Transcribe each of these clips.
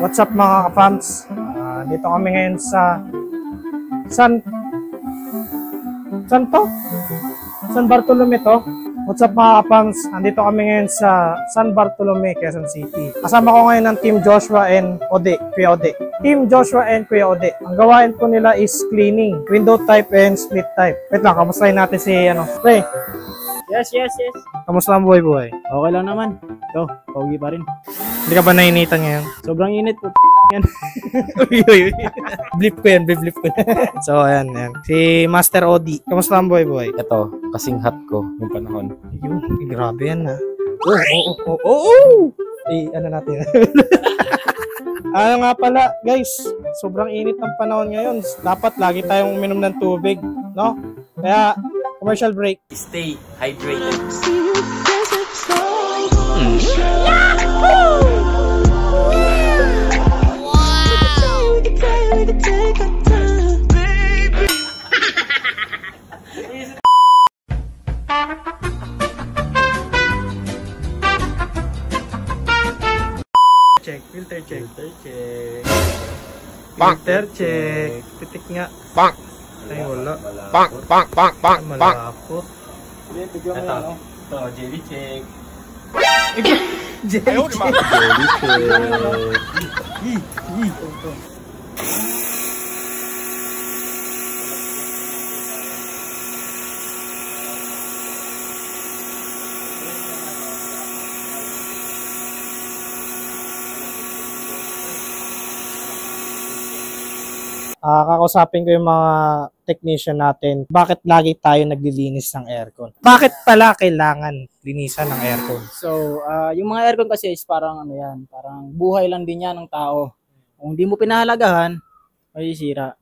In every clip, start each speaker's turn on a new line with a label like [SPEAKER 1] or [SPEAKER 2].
[SPEAKER 1] What's up mga kapams? Dito kami ngayon sa San Bartolome to. What's up mga kapams? Andito kami ngayon sa San Bartolome, Quezon City. Kasama ko ngayon ng Team Joshua and Ode, Kuya Ode. Team Joshua and Kuya Ode. Ang gawain po nila is cleaning, window type and split type. Wait lang, kamustahin natin si Pre.
[SPEAKER 2] Yes.
[SPEAKER 1] Kamusta ang buhay-buhay?
[SPEAKER 2] Okay lang naman. Ito, pauwi pa rin.
[SPEAKER 1] Hindi ka ba nainitan ngayon?
[SPEAKER 2] Sobrang init po. Yan.
[SPEAKER 1] Uy. Blip ko yan. So, ayan. Si Master Odi. Kamusta ang buhay-buhay?
[SPEAKER 3] Ito, kasing hot ko yung panahon.
[SPEAKER 1] Ayun, grabe yan ha. Oo! Ano natin? Ano nga pala, guys. Sobrang init ng panahon ngayon. Dapat lagi tayong uminom ng tubig, no? Kaya, commercial break.
[SPEAKER 3] Stay hydrated.
[SPEAKER 1] Filter check.
[SPEAKER 3] Bang!
[SPEAKER 1] Filter check. Titik nga.
[SPEAKER 3] Bang!
[SPEAKER 1] Ay, wala.
[SPEAKER 3] Bang!
[SPEAKER 1] Malapot.
[SPEAKER 3] Ito, jelly check.
[SPEAKER 1] Jelly check. Kakausapin ko yung mga technician natin. Bakit lagi tayo naglilinis ng aircon? Bakit pala kailangan linisan ng aircon?
[SPEAKER 2] So, yung mga aircon kasi is parang ano yan, parang buhay lang din yan ng tao. Kung hindi mo pinahalagahan, may sira.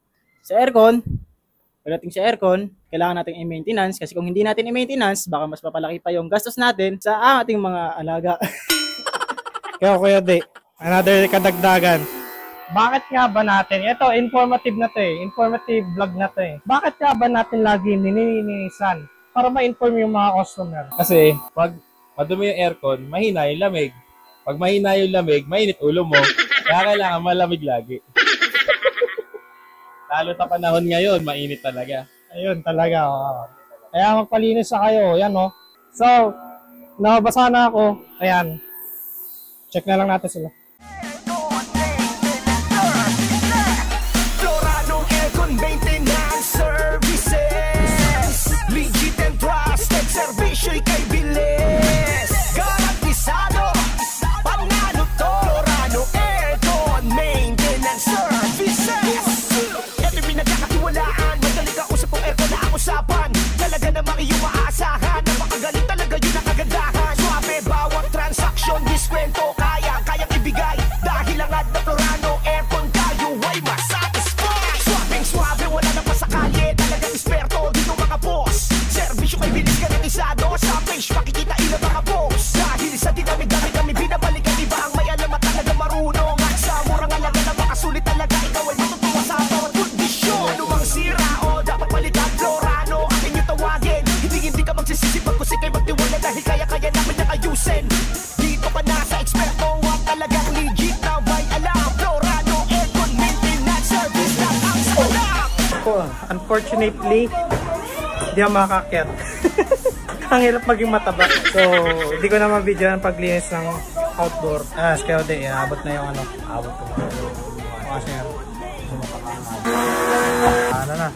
[SPEAKER 2] Sa aircon, pagdating sa aircon, kailangan natin i-maintenance kasi kung hindi natin i-maintenance, baka mas papalaki pa yung gastos natin sa ating mga alaga.
[SPEAKER 1] Kaya Kuya De, another kadagdagan. Bakit nga ba natin, ito informative na to informative vlog na to Bakit nga ba natin lagi nililinisan? Para ma-inform yung mga customer.
[SPEAKER 3] Kasi, pag madumi yung aircon, mahina yung lamig. Pag mahina yung lamig, mainit ulo mo. Kaya kailangan malamig lagi. Lalo sa panahon ngayon, mainit talaga.
[SPEAKER 1] Ayun talaga. Kaya magpalinis sa kayo. Yan o. So, nabasa na ako. Ayan. Check na lang natin sila.
[SPEAKER 4] Servisyo'y kay bilis, garantisado, panalo to. Florano Aircon Maintenance Services. Ito'y pinagkakatiwalaan, madali ka usap ang aircon na ang usapan. Talaga namang iyong maasahan, napakagaling talaga yun ang kagandahan. Suabe bawat transaksyon, diskwento, kayang ibigay. Dahil ang ad na Florano Aircon tayo ay masatisfy. Suabe, wala nang pasakali, talagang esperto dito mga boss. Servisyo kay bilis, garantisado. Sa page, makikita ilang mga posts. Dahil sa dinami-dami kami binabalikan, iba ang may alam at talaga marunong. At sa murang alaga na makasulit talaga, ikaw ay matutuwa sa bawat kondisyon. Ano mang sira o dapat palitan, Florano aking yung tawagin. Hindi ka magsisisi pag kusik ay magtiwala, dahil kaya namin na ayusin. Dito ka na sa eksperto at talagang legit na may alam. Florano Aircon Maintenance Service lang ang salam.
[SPEAKER 1] Unfortunately, hindi ako makakakyat. Ang hirap maging mataba. So, hindi ko naman video ang paglinis ng outdoor. Kaya de, abot na yung ano. Abot ko na. Kasi nga. Ano na.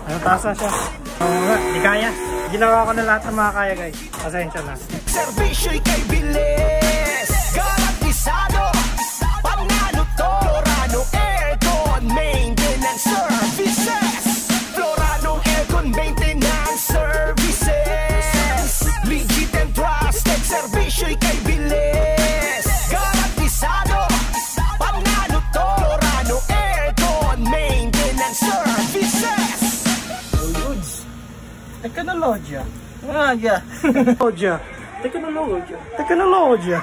[SPEAKER 1] Ano tasa siya? Hindi kaya. Ginawa ko na lahat ng mga kaya, guys. Pasensya na.
[SPEAKER 4] Servisyo'y kay bilis, garantisado, panalo to. Florano Aircon Maintenance Services. Florano Aircon Maintenance Services. Legit and trusted, servisyo'y kay bilis, garantisado, panalo to. Florano Aircon Maintenance Services.
[SPEAKER 1] Teknologya.
[SPEAKER 2] Ah, yeah.
[SPEAKER 1] Teknologya.